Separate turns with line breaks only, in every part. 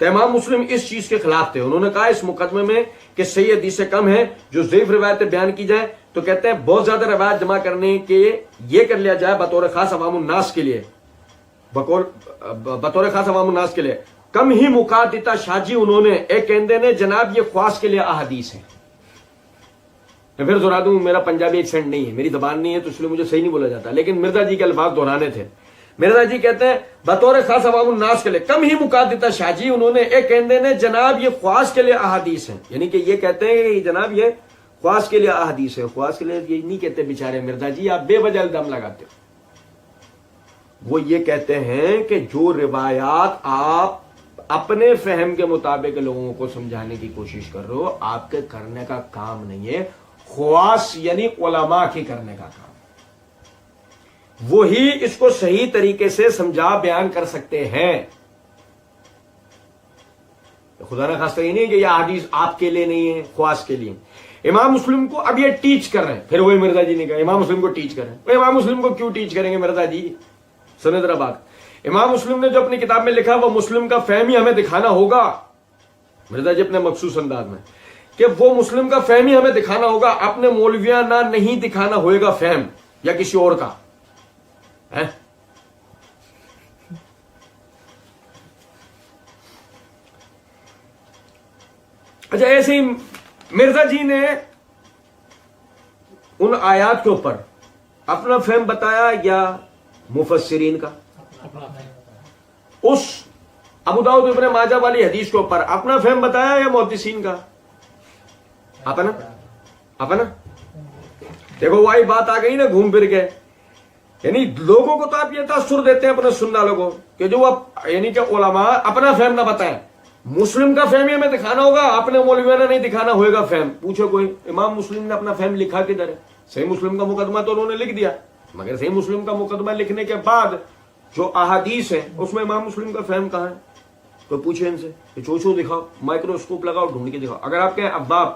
تو امام مسلم اس چیز کے خلاف تھے. انہوں نے کہا اس مقدمے میں کہ صحیح حدیثیں کم ہیں جو ضعیف روایتیں بیان کی جائیں, تو کہتے ہیں بہت زیادہ روایت جمع کرنے کے یہ کر لیا جائے بطور خاص عوام الناس کے لیے, بطور خاص عوام الناس کے لیے. کم ہی مقادتا شاہ جی انہوں نے ایک کہندے نے جناب یہ خواص کے لیے احادیث ہیں. میں پھر دہرا دوں, میرا پنجابی ایکسینٹ نہیں ہے, میری زبان نہیں ہے, تو اس لیے مجھے صحیح نہیں بولا جاتا, لیکن مرزا جی کے الفاظ دہرانے تھے. مرزا جی کہتے ہیں بطور خاص عوام الناس کے لیے کم ہی مقادتا شاہ جی انہوں نے ایک کہندے نے جناب یہ خواص کے لیے احادیث ہیں, یعنی کہ یہ کہتے ہیں کہ جناب یہ خواص کے لیے احادیث ہے. خواص کے لیے یہ نہیں کہتے بیچارے مرزا جی, آپ بے وجہ الزام لگاتے ہو. وہ یہ کہتے ہیں کہ جو روایات آپ اپنے فہم کے مطابق لوگوں کو سمجھانے کی کوشش کر رہے ہو, آپ کے کرنے کا کام نہیں ہے, خواص یعنی علماء کی کرنے کا کام. وہی اس کو صحیح طریقے سے سمجھا بیان کر سکتے ہیں. خدا نہ خواستہ یہ نہیں کہ یہ حدیث آپ کے لیے نہیں ہے, خواص کے لیے. امام مسلم کو اب یہ ٹیچ کر رہے ہیں, پھر وہی مرزا جی نے کہا امام مسلم کو ٹیچ کر رہے ہیں. امام مسلم کو کیوں ٹیچ کریں گے مرزا جی؟ سنیں ذرا بات. امام مسلم نے جو اپنی کتاب میں لکھا وہ مسلم کا فہم ہی ہمیں دکھانا ہوگا. مرزا جی اپنے مخصوص انداز میں کہ وہ مسلم کا فہم ہی ہمیں دکھانا ہوگا, اپنے مولویانہ نہیں دکھانا ہوئے گا فہم یا کسی اور کا. اچھا, ایسے ہی مرزا جی نے ان آیات کے اوپر اپنا فہم بتایا یا مفسرین کا؟ اس ابو داؤد ابن ماجہ والی حدیث کے اوپر اپنا فہم بتایا یا محدثین کا؟ اپنا. دیکھو وہی بات آ گئی نا گھوم پھر کے. یعنی لوگوں کو تو آپ یہ تاثر دیتے ہیں اپنے سننے والوں کو کہ جو آپ یعنی کہ علماء اپنا فہم نہ بتائیں, مسلم کا فہم ہی ہمیں دکھانا ہوگا, اپنے مولویانہ نہیں دکھانا ہوئے گا فہم. پوچھو کوئی امام مسلم نے اپنا فہم لکھا کدھر ہے؟ صحیح مسلم کا مقدمہ تو انہوں نے لکھ دیا, مگر صحیح مسلم کا مقدمہ لکھنے کے بعد جو احادیث ہیں اس میں امام مسلم کا فہم کہاں ہے؟ تو پوچھے ان سے کہ چوچو دکھاؤ, مائکروسکوپ لگاؤ, ڈھونڈ کے دکھاؤ. اگر آپ کہیں اباب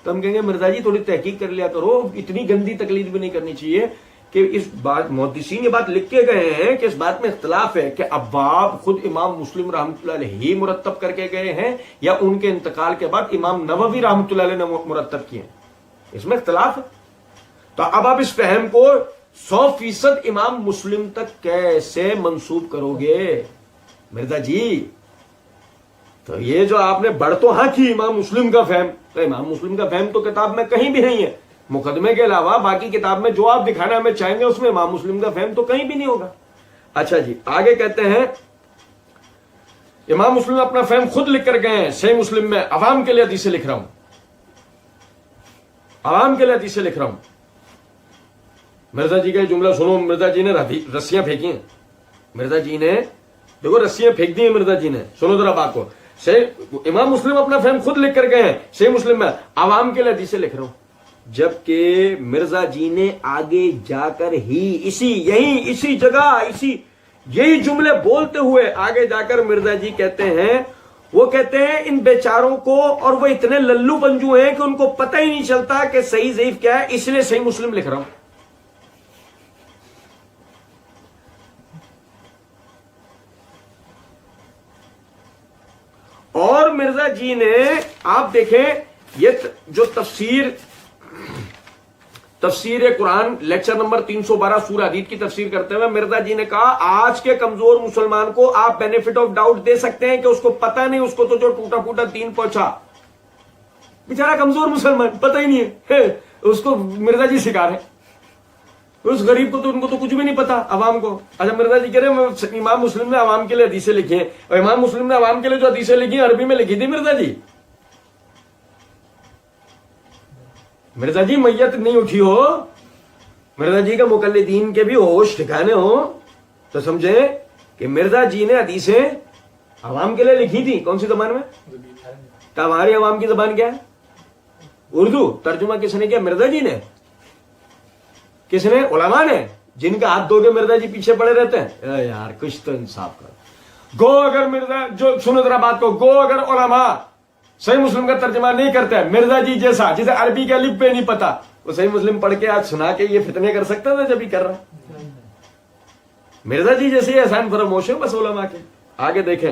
تو ہم کہیں گے مرزا جی تھوڑی تحقیق کر لیا کرو, اتنی گندی تقلید بھی نہیں کرنی چاہیے. کہ اس بات محدثین یہ بات لکھ کے گئے ہیں کہ اس بات میں اختلاف ہے کہ ابواب خود امام مسلم رحمۃ اللہ علیہ ہی مرتب کر کے گئے ہیں یا ان کے انتقال کے بعد امام نووی رحمۃ اللہ علیہ نے مرتب کیے ہیں, اس میں اختلاف ہے. تو اب آپ اس فہم کو 100% امام مسلم تک کیسے منسوب کرو گے مرزا جی؟ تو یہ جو آپ نے بڑھ تو ہاں کی امام مسلم کا فہم, تو امام مسلم کا فہم تو کتاب میں کہیں بھی نہیں ہے, مقدمے کے علاوہ باقی کتاب میں جو آپ دکھانا ہمیں چاہیں گے اس میں امام مسلم کا فہم تو کہیں بھی نہیں ہوگا. اچھا جی, آگے کہتے ہیں امام مسلم اپنا فہم خود لکھ کر گئے ہیں. صحیح مسلم میں عوام کے لیے حدیثیں لکھ رہا ہوں, عوام کے لیے حدیثیں لکھ رہا ہوں. مرزا جی کا جملہ سنو, مرزا جی نے رسیاں پھینکی ہیں, مرزا جی نے دیکھو رسیاں پھینک دی ہیں مرزا جی نے. سنو ذرا بات کو. امام مسلم اپنا فہم خود لکھ کر گئے ہیں, صحیح مسلم میں عوام کے لیے حدیثیں لکھ رہا ہوں. جبکہ مرزا جی نے آگے جا کر ہی اسی جگہ یہی جملے بولتے ہوئے آگے جا کر مرزا جی کہتے ہیں, وہ کہتے ہیں ان بیچاروں کو, اور وہ اتنے للو پنجو ہیں کہ ان کو پتہ ہی نہیں چلتا کہ صحیح ضعیف کیا ہے, اس لیے صحیح مسلم لکھ رہا ہوں. اور مرزا جی نے آپ دیکھیں یہ جو تفسیر قرآن لیکچر نمبر 312 سورہ حدید کی تفسیر کرتے ہوئے مرزا جی نے کہا آج کے کمزور مسلمان کو آپ بینیفٹ آف ڈاؤٹ دے سکتے ہیں کہ اس کو پتہ نہیں, اس کو تو جو ٹوٹا پھوٹا دین پہنچا, بیچارہ کمزور مسلمان پتہ ہی نہیں ہے, اس کو مرزا جی سکھا رہے ہیں. اس غریب کو تو ان کو تو کچھ بھی نہیں پتا عوام کو. اچھا مرزا جی کہہ رہے ہیں امام مسلم نے عوام کے لیے حدیثیں لکھی ہیں, اور امام مسلم نے عوام کے لیے جو حدیثیں لکھی ہیں عربی میں لکھی تھی مرزا جی. مرزا جی میت نہیں اٹھی ہو, مرزا جی کا مقلدین کے بھی ہوش ٹھکانے ہو تو سمجھیں کہ مرزا جی نے حدیثیں عوام کے لیے لکھی تھی. کون سی زبان میں؟ تو ہماری عوام کی زبان کیا ہے؟ اردو. ترجمہ کس نے کیا؟ مرزا جی نے. کس نے؟ علماء نے, جن کا ہاتھ دھو کے مرزا جی پیچھے پڑے رہتے ہیں. یار کچھ تو انصاف کرو. گو اگر مرزا جو سنو ذرا بات کو, گو اگر علماء صحیح مسلم کا ترجمہ نہیں کرتے ہیں, مرزا جی جیسا جسے عربی کے الف پہ نہیں پتا, وہ صحیح مسلم پڑھ کے آج سنا کے یہ فتنے کر سکتا تھا جب ہی کر رہا. مرزا جی جیسے احسان فراموش ہے بس علماء کے. آگے دیکھیں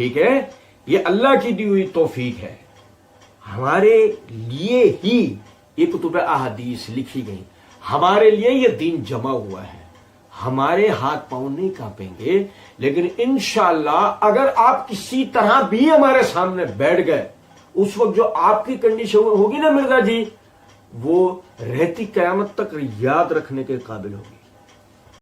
ٹھیک ہے، یہ اللہ کی دی ہوئی توفیق ہے، ہمارے لیے ہی یہ کتب احادیث لکھی گئی، ہمارے لیے یہ دین جمع ہوا ہے، ہمارے ہاتھ پاؤں نہیں کانپیں گے، لیکن انشاءاللہ اگر آپ کسی طرح بھی ہمارے سامنے بیٹھ گئے، اس وقت جو آپ کی کنڈیشن ہوگی نا مرزا جی، وہ رہتی قیامت تک یاد رکھنے کے قابل ہوگی۔